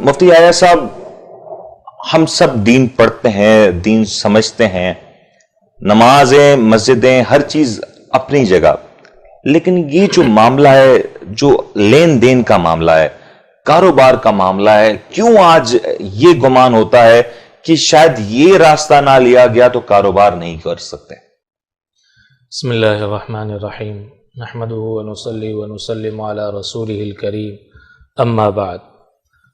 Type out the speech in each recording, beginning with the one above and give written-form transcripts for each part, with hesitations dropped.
مفتی عیا صاحب، ہم سب دین پڑھتے ہیں، دین سمجھتے ہیں، نمازیں، مسجدیں، ہر چیز اپنی جگہ، لیکن یہ جو معاملہ ہے، جو لین دین کا معاملہ ہے، کاروبار کا معاملہ ہے، کیوں آج یہ گمان ہوتا ہے کہ شاید یہ راستہ نہ لیا گیا تو کاروبار نہیں کر سکتے؟ بسم اللہ الرحمن الرحیم، نحمدہ ونصلی ونسلم علی رسولہ الکریم، اما بعد،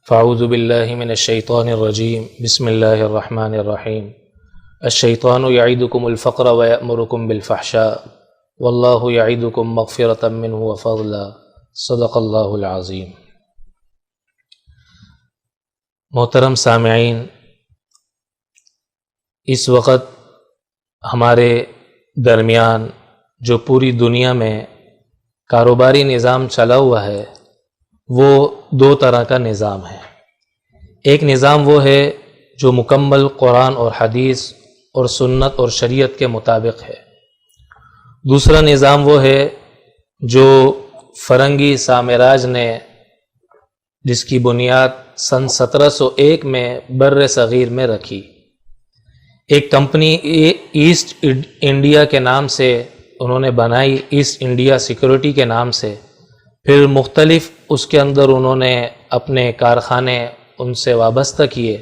فاعوذ باللہ من الشیطان الرجیم، بسم اللہ الرحمن الرحیم۔ الشیطان یعیدکم الفقر ویأمرکم بالفحشاء واللہ یعیدکم مغفرۃ منہ وفضلا، صدق اللہ العظیم۔ محترم سامعین، اس وقت ہمارے درمیان جو پوری دنیا میں کاروباری نظام چلا ہوا ہے وہ دو طرح کا نظام ہے۔ ایک نظام وہ ہے جو مکمل قرآن اور حدیث اور سنت اور شریعت کے مطابق ہے۔ دوسرا نظام وہ ہے جو فرنگی سامراج نے، جس کی بنیاد سن 1701 میں بر صغیر میں رکھی۔ ایک کمپنی ایسٹ انڈیا کے نام سے انہوں نے بنائی، ایسٹ انڈیا سیکورٹی کے نام سے، پھر مختلف اس کے اندر انہوں نے اپنے کارخانے ان سے وابستہ کیے،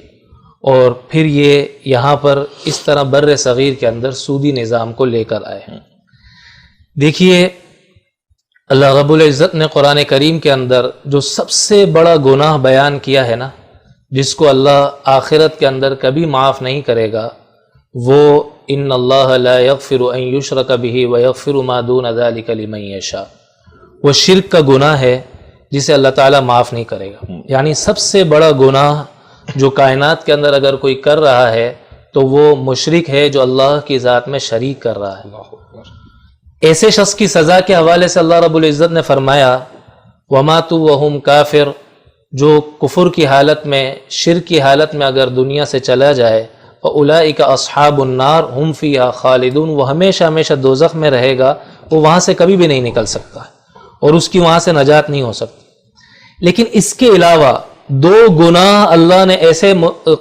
اور پھر یہ یہاں پر اس طرح بر صغیر کے اندر سودی نظام کو لے کر آئے ہیں۔ دیکھیے، اللہ رب العزت نے قرآن کریم کے اندر جو سب سے بڑا گناہ بیان کیا ہے نا، جس کو اللہ آخرت کے اندر کبھی معاف نہیں کرے گا، وہ ان اللہ لا یغفر ان یشرک بہ ویغفر ما دون ذلک لمن یشاء، وہ شرک کا گناہ ہے جسے اللہ تعالیٰ معاف نہیں کرے گا۔ یعنی سب سے بڑا گناہ جو کائنات کے اندر اگر کوئی کر رہا ہے تو وہ مشرک ہے جو اللہ کی ذات میں شریک کر رہا ہے۔ ایسے شخص کی سزا کے حوالے سے اللہ رب العزت نے فرمایا وَمَاتُوا وَهُمْ کافر، جو کفر کی حالت میں، شرک کی حالت میں اگر دنیا سے چلا جائے، فَأُولَئِكَ أَصْحَابُ النَّارِ هُمْ فِيهَا خَالِدُونَ، وہ ہمیشہ ہمیشہ دوزخ میں رہے گا، وہ وہاں سے کبھی بھی نہیں نکل سکتا اور اس کی وہاں سے نجات نہیں ہو سکتی۔ لیکن اس کے علاوہ دو گناہ اللہ نے ایسے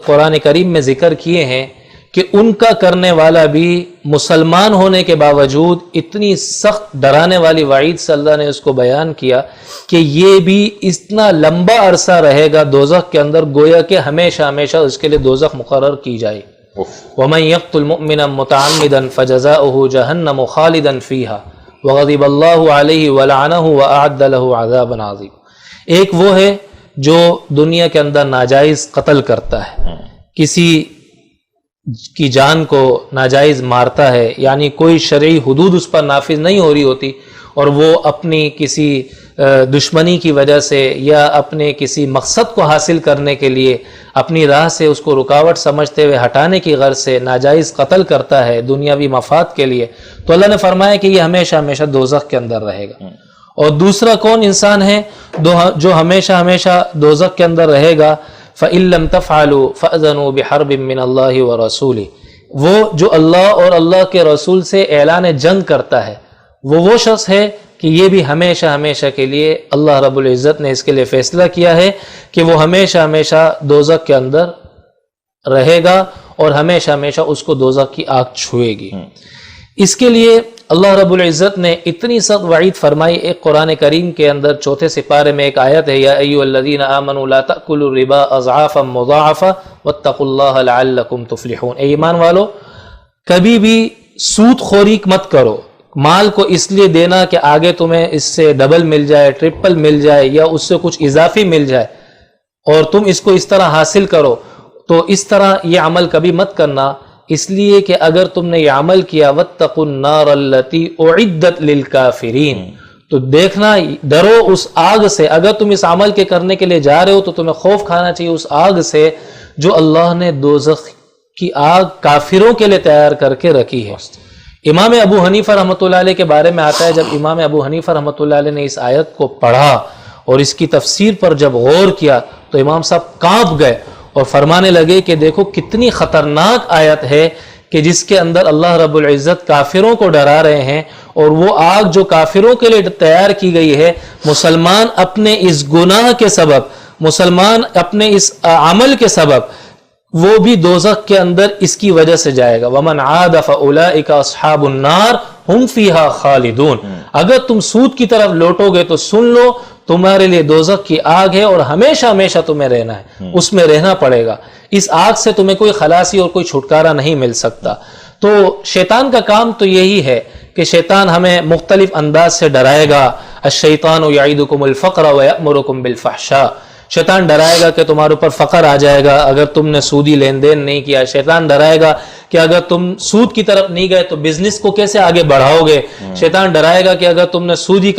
قرآن کریم میں ذکر کیے ہیں کہ ان کا کرنے والا بھی مسلمان ہونے کے باوجود اتنی سخت ڈرانے والی وعید سے اللہ نے اس کو بیان کیا کہ یہ بھی اتنا لمبا عرصہ رہے گا دوزخ کے اندر، گویا کہ ہمیشہ ہمیشہ اس کے لیے دوزخ مقرر کی جائے۔ وَمَن يَقْتُلْ مُؤْمِنًا مُتَعَمِّدًا فَجَزَاؤُهُ جَهَنَّمُ خَالِدًا فِيهَا وَغَضِبَ اللَّهُ عَلَيْهِ وَلَعَنَهُ وَأَعَدَّ لَهُ عَذَابًا عَظِيمًا۔ ایک وہ ہے جو دنیا کے اندر ناجائز قتل کرتا ہے، کسی کی جان کو ناجائز مارتا ہے، یعنی کوئی شرعی حدود اس پر نافذ نہیں ہو رہی ہوتی، اور وہ اپنی کسی دشمنی کی وجہ سے یا اپنے کسی مقصد کو حاصل کرنے کے لیے اپنی راہ سے اس کو رکاوٹ سمجھتے ہوئے ہٹانے کی غرض سے ناجائز قتل کرتا ہے دنیاوی مفاد کے لیے، تو اللہ نے فرمایا کہ یہ ہمیشہ ہمیشہ دوزخ کے اندر رہے گا۔ اور دوسرا کون انسان ہے جو ہمیشہ ہمیشہ دوزخ کے اندر رہے گا؟ فَإِن لَّمْ تَفْعَلُوا فَأْذَنُوا بِحَرْبٍ مِّنَ اللَّهِ وَرَسُولِهِ، وہ جو اللہ اور اللہ کے رسول سے اعلان جنگ کرتا ہے، وہ شخص ہے کہ یہ بھی ہمیشہ ہمیشہ کے لیے اللہ رب العزت نے اس کے لیے فیصلہ کیا ہے کہ وہ ہمیشہ ہمیشہ دوزخ کے اندر رہے گا اور ہمیشہ ہمیشہ اس کو دوزخ کی آگ چھوئے گی۔ اس کے لیے اللہ رب العزت نے اتنی سخت وعید فرمائی۔ ایک قرآن کریم کے اندر 4 سپارے میں ایک آیت ہے، یا ایھا الذین آمنوا لا تأکلوا الربا اضعافا مضاعفا واتقوا اللہ لعلکم تفلحون، اے ایمان والو، کبھی بھی سود خوری مت کرو، مال کو اس لیے دینا کہ آگے تمہیں اس سے ڈبل مل جائے، ٹرپل مل جائے، یا اس سے کچھ اضافی مل جائے اور تم اس کو اس طرح حاصل کرو، تو اس طرح یہ عمل کبھی مت کرنا، اس لیے کہ اگر تم نے یہ عمل کیا واتقوا النار التی اعدت للکافرین، تو دیکھنا، ڈرو اس آگ سے، اگر تم اس عمل کے کرنے کے لیے جا رہے ہو تو تمہیں خوف کھانا چاہیے اس آگ سے جو اللہ نے دوزخ کی آگ کافروں کے لیے تیار کر کے رکھی ہے۔ امام ابو حنیفہ رحمۃ اللہ علیہ کے بارے میں آتا ہے، جب امام ابو حنیفہ رحمۃ اللہ علیہ نے اس آیت کو پڑھا اور اس کی تفسیر پر جب غور کیا تو امام صاحب کانپ گئے اور فرمانے لگے کہ دیکھو کتنی خطرناک آیت ہے کہ جس کے اندر اللہ رب العزت کافروں کو ڈرا رہے ہیں، اور وہ آگ جو کافروں کے لیے تیار کی گئی ہے، مسلمان اپنے اس گناہ کے سبب مسلمان اپنے اس عمل کے سبب وہ بھی دوزخ کے اندر اس کی وجہ سے جائے گا. وَمَنْ عَادَ فَأُولَئِكَ أَصْحَابُ النَّارِ هُمْ فِيهَا خَالِدُونَ. اگر تم سود کی طرف لوٹو گے تو سن لو تمہارے لیے دوزخ کی آگ ہے اور ہمیشہ ہمیشہ تمہیں رہنا ہے, اس میں رہنا پڑے گا. اس آگ سے تمہیں کوئی خلاصی اور کوئی چھٹکارا نہیں مل سکتا. تو شیطان کا کام تو یہی ہے کہ شیطان ہمیں مختلف انداز سے ڈرائے گا. الشیطان یعیدکم الفقر ویأمرکم بالفحشاء. شیطان ڈرائے گا کہ تمہارے اوپر فقر آ جائے گا اگر تم نے سودی لین دین نہیں کیا. شیطان ڈرائے گا کہ اگر تم سود کی طرف نہیں گئے تو بزنس کو کیسے آگے بڑھاؤ گے. شیطان ڈرائے گا کہ اگر تم نے سودی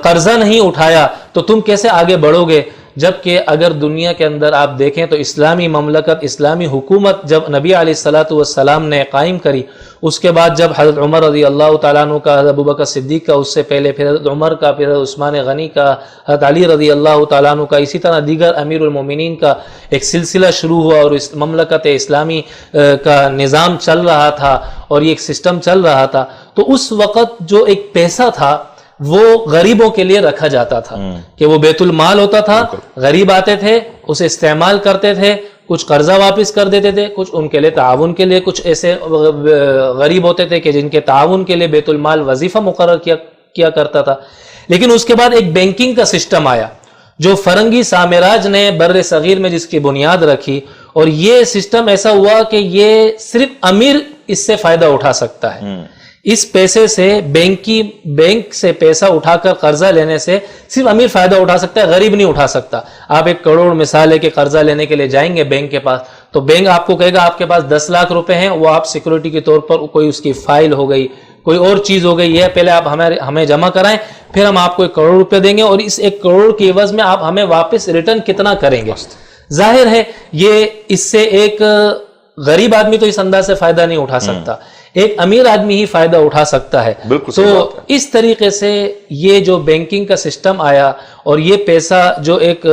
قرضہ نہیں اٹھایا تو تم کیسے آگے بڑھو گے. جبکہ اگر دنیا کے اندر آپ دیکھیں تو اسلامی مملکت, اسلامی حکومت جب نبی علیہ الصلوۃ والسلام نے قائم کری, اس کے بعد جب حضرت عمر رضی اللہ تعالیٰ عنہ کا, حضرت ابوبکر صدیق کا, اس سے پہلے پھر حضرت عمر کا, پھر حضرت عثمان غنی کا, حضرت علی رضی اللہ تعالیٰ عنہ کا, اسی طرح دیگر امیر المومنین کا ایک سلسلہ شروع ہوا اور اس مملکت اسلامی کا نظام چل رہا تھا اور یہ ایک سسٹم چل رہا تھا. تو اس وقت جو ایک پیسہ تھا وہ غریبوں کے لیے رکھا جاتا تھا کہ وہ بیت المال ہوتا تھا, غریب آتے تھے اسے استعمال کرتے تھے, کچھ قرضہ واپس کر دیتے تھے, کچھ ان کے لیے تعاون کے لیے, کچھ ایسے غریب ہوتے تھے کہ جن کے تعاون کے لیے بیت المال وظیفہ مقرر کیا کرتا تھا. لیکن اس کے بعد ایک بینکنگ کا سسٹم آیا جو فرنگی سامراج نے بر صغیر میں جس کی بنیاد رکھی, اور یہ سسٹم ایسا ہوا کہ یہ صرف امیر اس سے فائدہ اٹھا سکتا ہے. اس پیسے سے بینک سے پیسہ اٹھا کر قرضہ لینے سے صرف امیر فائدہ اٹھا سکتا ہے, غریب نہیں اٹھا سکتا. آپ 1 کروڑ مثال ہے کہ قرضہ لینے کے لیے جائیں گے بینک کے پاس, تو بینک آپ کو کہے گا آپ کے پاس 10 لاکھ روپے ہیں, وہ آپ سیکورٹی کے طور پر کوئی اس کی فائل ہو گئی, کوئی اور چیز ہو گئی, یہ پہلے آپ ہمیں جمع کرائیں, پھر ہم آپ کو 1 کروڑ روپے دیں گے اور اس 1 کروڑ کی عوض میں آپ ہمیں واپس ریٹرن کتنا کریں گے. ظاہر ہے یہ اس سے ایک غریب آدمی تو اس انداز سے فائدہ نہیں اٹھا سکتا, ایک امیر آدمی ہی فائدہ اٹھا سکتا ہے. تو اس طریقے سے یہ جو بینکنگ کا سسٹم آیا اور یہ پیسہ جو ایک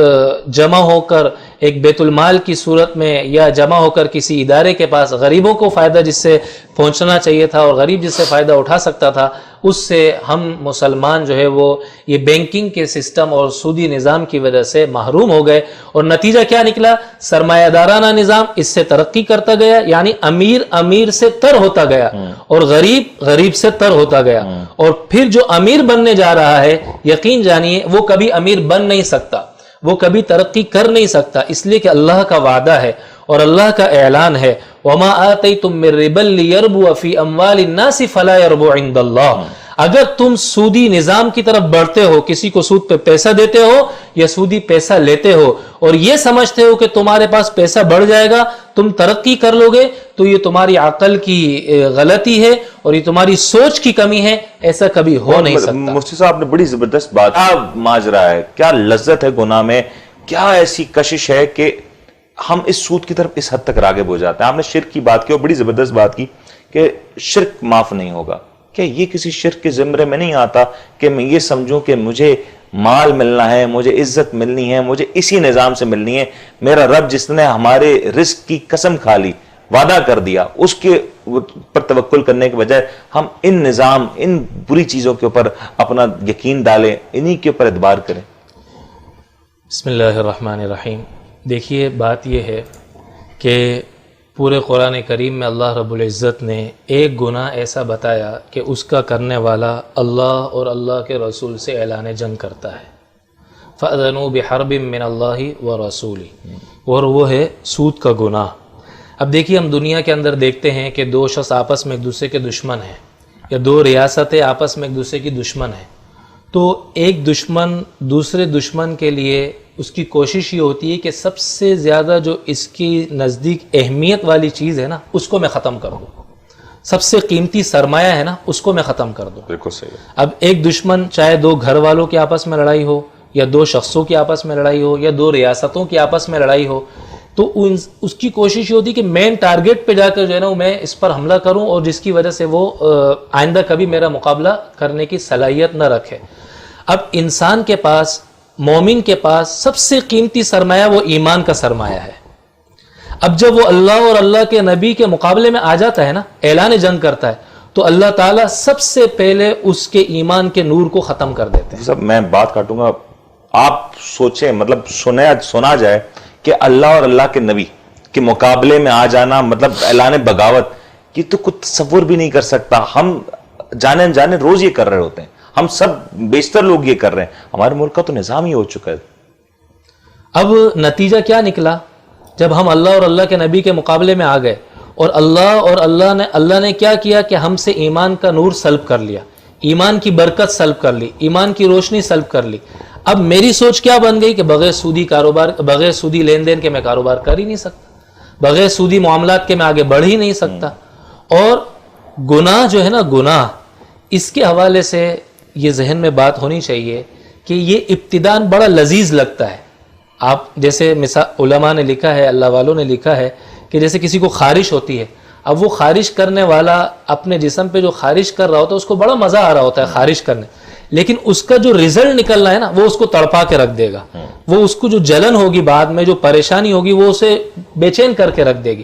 جمع ہو کر ایک بیت المال کی صورت میں یا جمع ہو کر کسی ادارے کے پاس غریبوں کو فائدہ جس سے پہنچنا چاہیے تھا اور غریب جس سے فائدہ اٹھا سکتا تھا, اس سے ہم مسلمان جو ہے وہ یہ بینکنگ کے سسٹم اور سودی نظام کی وجہ سے محروم ہو گئے. اور نتیجہ کیا نکلا؟ سرمایہ دارانہ نظام اس سے ترقی کرتا گیا, یعنی امیر سے تر ہوتا گیا اور غریب سے تر ہوتا گیا. اور پھر جو امیر بننے جا رہا ہے یقین جانیے وہ کبھی امیر بن نہیں سکتا, وہ کبھی ترقی کر نہیں سکتا, اس لیے کہ اللہ کا وعدہ ہے اور اللہ کا اعلان ہے وَمَا آتَيْتُم مِّن رِّبًا لِيَرْبُوَ فِي أَمْوَالِ النَّاسِ فَلَا يَرْبُو عِندَ اللَّهِ. اگر تم سودی نظام کی طرف بڑھتے ہو, کسی کو سود پہ پیسہ دیتے ہو یا سودی پیسہ لیتے ہو اور یہ سمجھتے ہو کہ تمہارے پاس پیسہ بڑھ جائے گا, تم ترقی کر لو گے, تو یہ تمہاری عقل کی غلطی ہے اور یہ تمہاری سوچ کی کمی ہے, ایسا کبھی ہو نہیں سکتا. مفتی صاحب نے بڑی زبردست بات, کیا ماجرا ہے, کیا لذت ہے گناہ میں, کیا ایسی کشش ہے کہ ہم اس سود کی طرف اس حد تک راغب ہو جاتے ہیں. آپ نے شرک کی بات کی اور بڑی زبردست بات کی کہ شرک معاف نہیں ہوگا. کہ یہ کسی شرک کے زمرے میں نہیں آتا کہ میں یہ سمجھوں کہ مجھے مال ملنا ہے, مجھے عزت ملنی ہے, مجھے اسی نظام سے ملنی ہے. میرا رب جس نے ہمارے رزق کی قسم کھا لی, وعدہ کر دیا, اس کے پر توکل کرنے کے بجائے ہم ان نظام, ان بری چیزوں کے اوپر اپنا یقین ڈالیں, انہی کے اوپر اعتبار کریں. بسم اللہ الرحمن الرحیم. دیکھیے بات یہ ہے کہ پورے قرآن کریم میں اللہ رب العزت نے ایک گناہ ایسا بتایا کہ اس کا کرنے والا اللہ اور اللہ کے رسول سے اعلان جنگ کرتا ہے. فَأَذَنُوا بِحَرْبٍ مِّنَ اللَّهِ وَرَسُولِهِ, اور وہ ہے سود کا گناہ. اب دیکھیے ہم دنیا کے اندر دیکھتے ہیں کہ 2 شخص آپس میں ایک دوسرے کے دشمن ہیں یا 2 ریاستیں آپس میں ایک دوسرے کی دشمن ہیں. تو ایک دشمن دوسرے دشمن کے لیے اس کی کوشش یہ ہوتی ہے کہ سب سے زیادہ جو اس کی نزدیک اہمیت والی چیز ہے نا اس کو میں ختم کر دوں, سب سے قیمتی سرمایہ ہے نا اس کو میں ختم کر دوں. بالکل صحیح. اب ایک دشمن چاہے 2 گھر والوں کے آپس میں لڑائی ہو یا 2 شخصوں کی آپس میں لڑائی ہو یا 2 ریاستوں کی آپس میں لڑائی ہو, تو اس کی کوشش یہ ہوتی ہے کہ مین ٹارگیٹ پہ جا کر جو ہے نا میں اس پر حملہ کروں اور جس کی وجہ سے وہ آئندہ کبھی میرا مقابلہ کرنے کی صلاحیت نہ رکھے. اب انسان کے پاس, مومن کے پاس سب سے قیمتی سرمایہ وہ ایمان کا سرمایہ ہے. اب جب وہ اللہ اور اللہ کے نبی کے مقابلے میں آ جاتا ہے نا, اعلان جنگ کرتا ہے, تو اللہ تعالیٰ سب سے پہلے اس کے ایمان کے نور کو ختم کر دیتے ہیں. سب میں بات کاٹوں گا, آپ سوچیں، مطلب سنا جائے کہ اللہ اور اللہ کے نبی کے مقابلے میں آ جانا مطلب اعلان بغاوت، یہ تو کچھ تصور بھی نہیں کر سکتا. ہم جانے انجانے روز یہ کر رہے ہوتے ہیں، ہم سب بیشتر لوگ یہ کر رہے ہیں. ہمارے ملک کا تو نظام ہی ہو چکا ہے. اب نتیجہ کیا نکلا جب ہم اللہ اور اللہ کے نبی کے مقابلے میں آ گئے اور اللہ نے کیا کیا کہ ہم سے ایمان کا نور سلب کر لیا، ایمان کی برکت سلب کر لی، ایمان کی روشنی سلب کر لی. اب میری سوچ کیا بن گئی کہ بغیر سودی لین دین کے میں کاروبار کر ہی نہیں سکتا، بغیر سودی معاملات کے میں آگے بڑھ ہی نہیں سکتا. اور گناہ جو ہے نا، گناہ اس کے حوالے سے یہ ذہن میں بات ہونی چاہیے کہ یہ ابتداً بڑا لذیذ لگتا ہے. آپ جیسے علماء نے لکھا ہے، اللہ والوں نے لکھا ہے کہ جیسے کسی کو خارش ہوتی ہے، اب وہ خارش کرنے والا اپنے جسم پہ جو خارش کر رہا ہوتا ہے اس کو بڑا مزہ آ رہا ہوتا ہے خارش کرنے، لیکن اس کا جو رزلٹ نکلنا ہے نا وہ اس کو تڑپا کے رکھ دے گا، وہ اس کو جو جلن ہوگی بعد میں، جو پریشانی ہوگی، وہ اسے بے چین کر کے رکھ دے گی.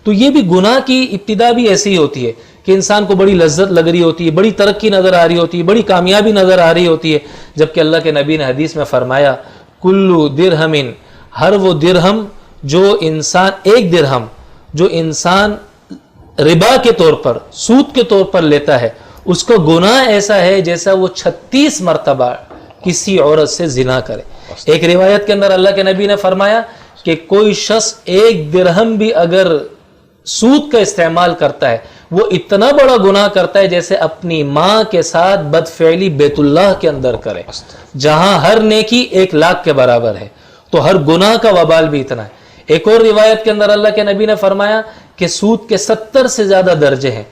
تو یہ بھی گناہ کی ابتدا بھی ایسی ہی ہوتی ہے کہ انسان کو بڑی لذت لگ رہی ہوتی ہے، بڑی ترقی نظر آ رہی ہوتی ہے، بڑی کامیابی نظر آ رہی ہوتی ہے، جبکہ اللہ کے نبی نے حدیث میں فرمایا کلو درہم، ہر وہ درہم جو انسان، ایک درہم جو انسان ربا کے طور پر، سود کے طور پر لیتا ہے، اس کا گناہ ایسا ہے جیسا وہ 36 مرتبہ کسی عورت سے زنا کرے. ایک روایت کے اندر اللہ کے نبی نے فرمایا کہ کوئی شخص ایک درہم بھی اگر سود کا استعمال کرتا ہے وہ اتنا بڑا گناہ کرتا ہے جیسے اپنی ماں کے ساتھ بدفعلی بیت اللہ کے اندر کرے، جہاں ہر نیکی 1,00,000 کے برابر ہے. تو ہر گناہ کا وبال بھی اتنا ہے. ایک اور روایت کے اندر اللہ کے نبی نے فرمایا کہ سود کے 70 سے زیادہ درجے ہیں.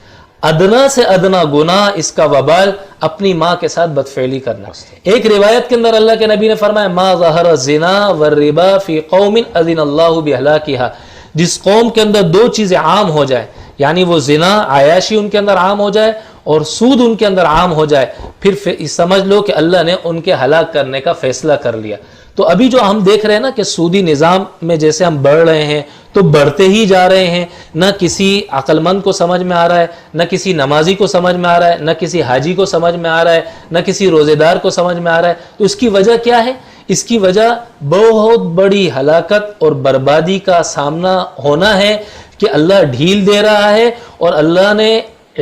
ادنا سے ادنا گناہ اس کا وبال اپنی ماں کے ساتھ بدفعلی کرنا. ایک روایت کے اندر اللہ کے نبی نے فرمایا ما ظہر الزنا والربا فی قوم اذن اللہ بہلاکہا، جس قوم کے اندر دو چیزیں عام ہو جائے، یعنی وہ زنا عیاشی ان کے اندر عام ہو جائے اور سود ان کے اندر عام ہو جائے، پھر سمجھ لو کہ اللہ نے ان کے ہلاک کرنے کا فیصلہ کر لیا. تو ابھی جو ہم دیکھ رہے ہیں نا کہ سودی نظام میں جیسے ہم بڑھ رہے ہیں تو بڑھتے ہی جا رہے ہیں، نہ کسی عقل مند کو سمجھ میں آ رہا ہے، نہ کسی نمازی کو سمجھ میں آ رہا ہے، نہ کسی حاجی کو سمجھ میں آ رہا ہے، نہ کسی روزے دار کو سمجھ میں آ رہا ہے. تو اس کی وجہ کیا ہے؟ اس کی وجہ بہت بڑی ہلاکت اور بربادی کا سامنا ہونا ہے کہ اللہ ڈھیل دے رہا ہے اور اللہ نے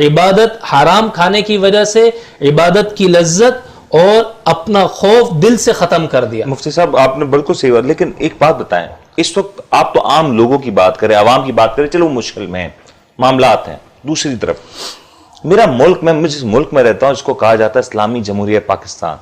عبادت حرام کھانے کی وجہ سے عبادت کی لذت اور اپنا خوف دل سے ختم کر دیا. مفتی صاحب آپ نے بالکل صحیح بات، لیکن ایک بات بتائیں، اس وقت آپ تو عام لوگوں کی بات کریں، عوام کی بات کریں، چلو مشکل میں ہیں، معاملات ہیں. دوسری طرف میرا ملک، میں جس ملک میں رہتا ہوں اس کو کہا جاتا ہے اسلامی جمہوریہ پاکستان.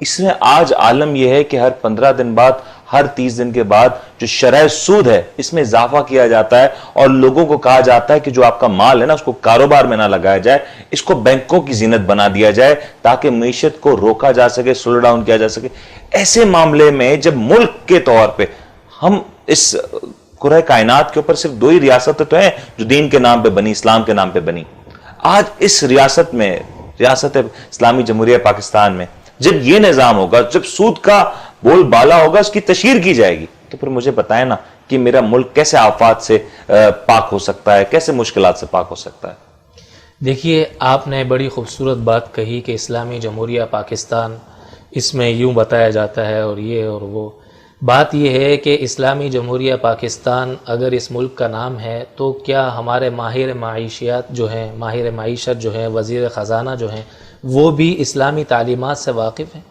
اس میں آج عالم یہ ہے کہ ہر 15 دن بعد، ہر 30 دن کے بعد جو شرح سود ہے اس میں اضافہ کیا جاتا ہے اور لوگوں کو کہا جاتا ہے کہ جو آپ کا مال ہے نا اس کو کاروبار میں نہ لگایا جائے، اس کو بینکوں کی زینت بنا دیا جائے تاکہ معیشت کو روکا جا سکے، سلو ڈاؤن کیا جا سکے. ایسے معاملے میں جب ملک کے طور پہ ہم اس کرۂ کائنات کے اوپر صرف 2 ہی ریاستیں تو ہیں جو دین کے نام پہ بنی، اسلام کے نام پہ بنی، آج اس ریاست میں، ریاست اسلامی جمہوریہ پاکستان میں جب یہ نظام ہوگا، جب سود کا بول بالا ہوگا، اس کی تشہیر کی جائے گی، تو پھر مجھے بتائیں نا کہ میرا ملک کیسے آفات سے پاک ہو سکتا ہے، کیسے مشکلات سے پاک ہو سکتا ہے. دیکھیے آپ نے بڑی خوبصورت بات کہی کہ اسلامی جمہوریہ پاکستان، اس میں یوں بتایا جاتا ہے اور یہ اور وہ. بات یہ ہے کہ اسلامی جمہوریہ پاکستان اگر اس ملک کا نام ہے تو کیا ہمارے ماہر معیشت جو ہیں، وزیر خزانہ جو ہیں، وہ بھی اسلامی تعلیمات سے واقف ہیں؟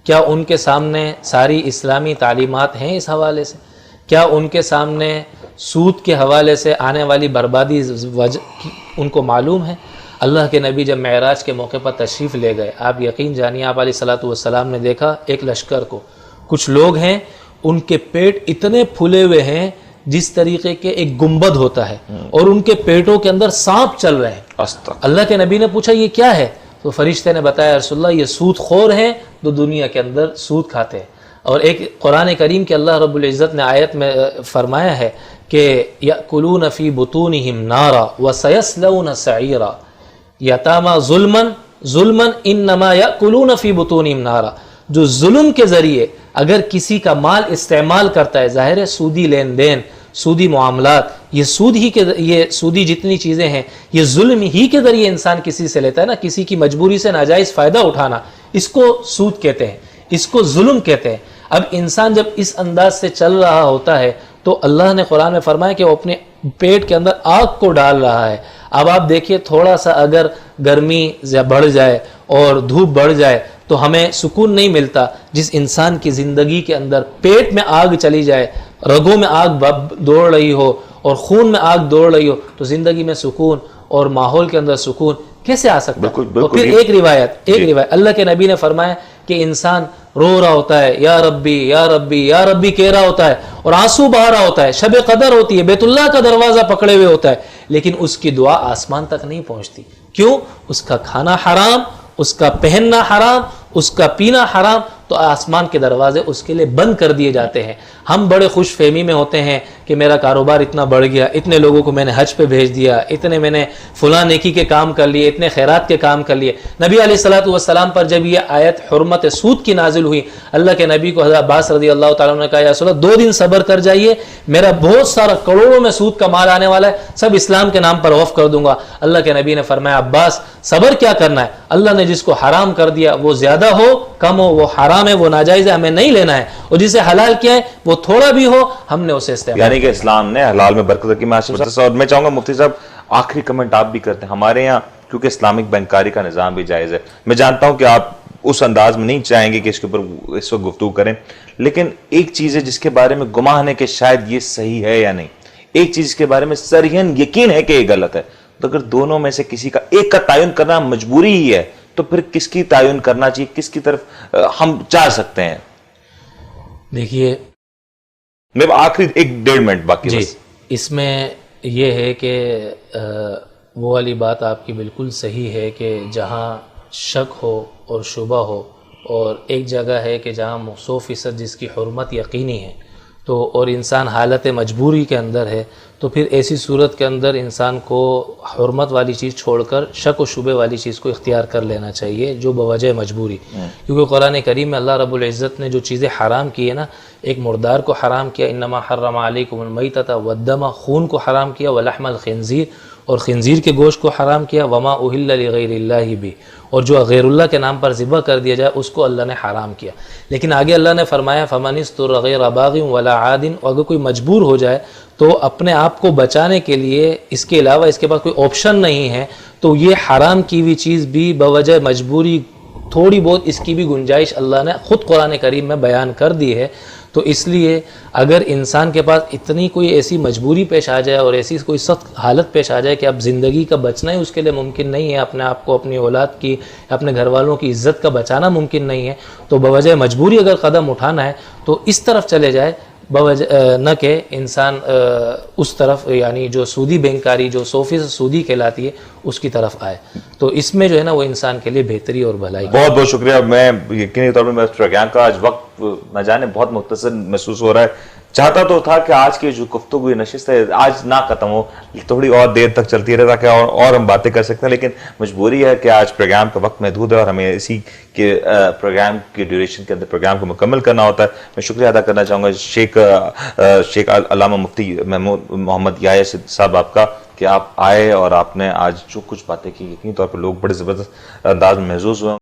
کیا ان کے سامنے ساری اسلامی تعلیمات ہیں اس حوالے سے؟ کیا ان کے سامنے سود کے حوالے سے آنے والی بربادی ان کو معلوم ہے؟ اللہ کے نبی جب معراج کے موقع پر تشریف لے گئے، آپ یقین جانیے آپ علیہ الصلوۃ والسلام نے دیکھا ایک لشکر کو، کچھ لوگ ہیں ان کے پیٹ اتنے پھولے ہوئے ہیں جس طریقے کے ایک گنبد ہوتا ہے اور ان کے پیٹوں کے اندر سانپ چل رہے ہیں. اللہ کے نبی نے پوچھا یہ کیا ہے؟ تو فرشتے نے بتایا رسول اللہ یہ سود خور ہیں جو دنیا کے اندر سود کھاتے ہیں. اور ایک قرآن کریم کے اللہ رب العزت نے آیت میں فرمایا ہے کہ یأکلون فی بطونہم نارا وسیصلون سعیرا یتاما ظلما انما یأکلون فی بطونہم نارا. جو ظلم کے ذریعے اگر کسی کا مال استعمال کرتا ہے، ظاہر ہے سودی لین دین، سودی معاملات، یہ سودی جتنی چیزیں ہیں یہ ظلم ہی کے ذریعے انسان کسی سے لیتا ہے نا، کسی کی مجبوری سے ناجائز فائدہ اٹھانا، اس کو سود کہتے ہیں. اس کو ظلم کہتے ہیں. اب انسان جب اس انداز سے چل رہا ہوتا ہے تو اللہ نے قرآن میں فرمایا کہ وہ اپنے پیٹ کے اندر آگ کو ڈال رہا ہے. اب آپ دیکھیے تھوڑا سا اگر گرمی بڑھ جائے اور دھوپ بڑھ جائے تو ہمیں سکون نہیں ملتا. جس انسان کی زندگی کے اندر پیٹ میں آگ چلی جائے, رگوں میں آگ دوڑ رہی ہو اور خون میں آگ دوڑ رہی ہو, تو زندگی میں سکون اور ماحول کے اندر سکون کیسے آ سکتا ہے؟ اور پھر ایک روایت اللہ کے نبی نے فرمایا کہ انسان رو رہا ہوتا ہے, یا ربی یا ربی یا ربی کہہ رہا ہوتا ہے اور آنسو بہا رہا ہوتا ہے, شب قدر ہوتی ہے, بیت اللہ کا دروازہ پکڑے ہوئے ہوتا ہے, لیکن اس کی دعا آسمان تک نہیں پہنچتی. کیوں؟ اس کا کھانا حرام, اس کا پہننا حرام, اس کا پینا حرام, تو آسمان کے دروازے اس کے لیے بند کر دیے جاتے ہیں. ہم بڑے خوش فہمی میں ہوتے ہیں کہ میرا کاروبار اتنا بڑھ گیا, اتنے لوگوں کو میں نے حج پہ بھیج دیا, اتنے میں نے فلاں نیکی کے کام کر لیے, اتنے خیرات کے کام کر لیے. نبی علیہ الصلوۃ والسلام پر جب یہ آیت حرمت سود کی نازل ہوئی, اللہ کے نبی کو حضرت عباس رضی اللہ تعالیٰ عنہ نے کہا یا رسول اللہ 2 دن صبر کر جائیے, میرا بہت سارا کروڑوں میں سود کا مال آنے والا ہے, سب اسلام کے نام پر وقف کر دوں گا. اللہ کے نبی نے فرمایا عباس صبر کیا کرنا ہے, اللہ نے جس کو حرام کر دیا وہ زیادہ ہو کم ہو وہ حرام ہے, وہ ناجائز ہے, ہمیں نہیں لینا ہے, اور جسے حلال کیا ہے وہ تھوڑا بھی ہو ہم نے اسے استعمال. یعنی کہ اسلام نے حلال میں برکت رکھی. اور میں چاہوں گا مفتی صاحب آخری کمنٹ آپ بھی کرتے ہیں. ہمارے یہاں کیونکہ اسلامک بینکاری کا نظام بھی جائز ہے, میں جانتا ہوں کہ آپ اس انداز میں نہیں چاہیں گے کہ اس کے اوپر اس وقت گفتگو کریں, لیکن ایک چیز ہے جس کے بارے میں گمان ہے کہ شاید یہ صحیح ہے یا نہیں, ایک چیز کے بارے میں صریحاً یقین ہے کہ یہ غلط ہے, تو اگر دونوں میں سے کسی کا ایک کا تعین کرنا مجبوری ہی ہے تو پھر کس کی تعین کرنا چاہیے, کس کی طرف ہم چاہ سکتے ہیں؟ دیکھیے میں آخری 1.5 منٹ باقی جی, بس. اس میں یہ ہے کہ وہ والی بات آپ کی بالکل صحیح ہے کہ جہاں شک ہو اور شبہ ہو, اور ایک جگہ ہے کہ جہاں 100% جس کی حرمت یقینی ہے, تو اور انسان حالت مجبوری کے اندر ہے, تو پھر ایسی صورت کے اندر انسان کو حرمت والی چیز چھوڑ کر شک و شبہ والی چیز کو اختیار کر لینا چاہیے جو بوجہ مجبوری. کیونکہ قرآن کریم میں اللہ رب العزت نے جو چیزیں حرام کی ہے نا, ایک مردار کو حرام کیا, انما حرم علیکم المیتۃ والدم, خون کو حرام کیا, ولحم الخنزیر, اور خنزیر کے گوشت کو حرام کیا, وما اہل لغیر اللہ بھی, اور جو غیر اللہ کے نام پر ذبح کر دیا جائے اس کو اللہ نے حرام کیا. لیکن آگے اللہ نے فرمایا فمن اضطر غیر باغ ولا عاد, اگر کوئی مجبور ہو جائے تو اپنے آپ کو بچانے کے لیے اس کے علاوہ اس کے پاس کوئی آپشن نہیں ہے, تو یہ حرام کی ہوئی چیز بھی بوجہ مجبوری تھوڑی بہت اس کی بھی گنجائش اللہ نے خود قرآن کریم میں بیان کر دی ہے. تو اس لیے اگر انسان کے پاس اتنی کوئی ایسی مجبوری پیش آ جائے اور ایسی کوئی سخت حالت پیش آ جائے کہ اب زندگی کا بچنا ہی اس کے لیے ممکن نہیں ہے, اپنے آپ کو اپنی اولاد کی اپنے گھر والوں کی عزت کا بچانا ممکن نہیں ہے, تو بوجہ مجبوری اگر قدم اٹھانا ہے تو اس طرف چلے جائے, نہ کہ انسان اس طرف یعنی جو سودی بینکاری جو 100% سودی کہلاتی ہے اس کی طرف آئے. تو اس میں جو ہے نا وہ انسان کے لیے بہتری اور بھلائی. بہت بہت شکریہ. میں یقینی طور پر میں پروگرام کا آج وقت نہ جانے بہت مختصر محسوس ہو رہا ہے. چاہتا تو تھا کہ آج کی جو گفتگو نشست ہے آج نہ ختم ہو, تھوڑی اور دیر تک چلتی رہے تاکہ اور ہم باتیں کر سکتے ہیں, لیکن مجبوری ہے کہ آج پروگرام کا وقت محدود ہے اور ہمیں اسی کے پروگرام کی ڈیوریشن کے اندر پروگرام کو مکمل کرنا ہوتا ہے. میں شکریہ ادا کرنا چاہوں گا شیخ علامہ مفتی محمد یحییٰ صاحب آپ کا کہ آپ آئے اور آپ نے آج جو کچھ باتیں کی, یقینی طور پر لوگ بڑے زبردست انداز میں محظوظ ہوئے.